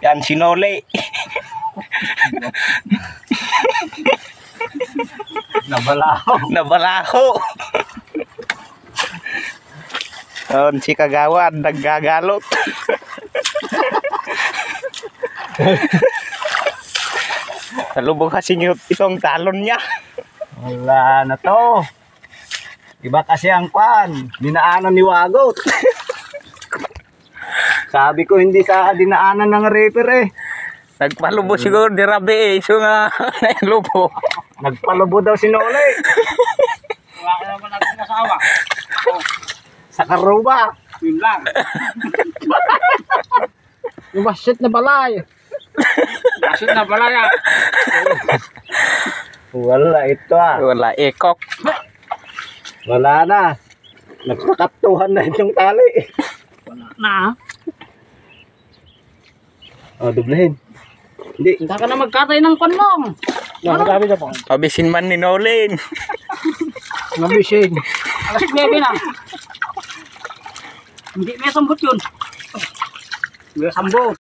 Yan, sinole. Nabalaho. Yan, si Kagawad, naggagalot. Salubong kasi itong talon niya. Wala na to. Iba kasi ang kwan. Dinaanan ni Wagot. Sabi ko hindi sa dinaanan ng reaper eh. Nagpalubo siguro di Rabi eh. So nga, lubo. Nagpalubo daw si Nole. Wala ka naman natin nasawa. Sa karuba. Yun lang. Yung basit na balay. Basit na pala yan. Wala ito ah. Wala ekok. Wala na. Nagpakatuhan na itong tali. Na. O, dublehin. Hindi. Hindi ka na magkatay ng panlong. Sabi na po. Pabisin man ni Nolin. Mabisin. Alas 9 na. Hindi may sambot yun. May sambot.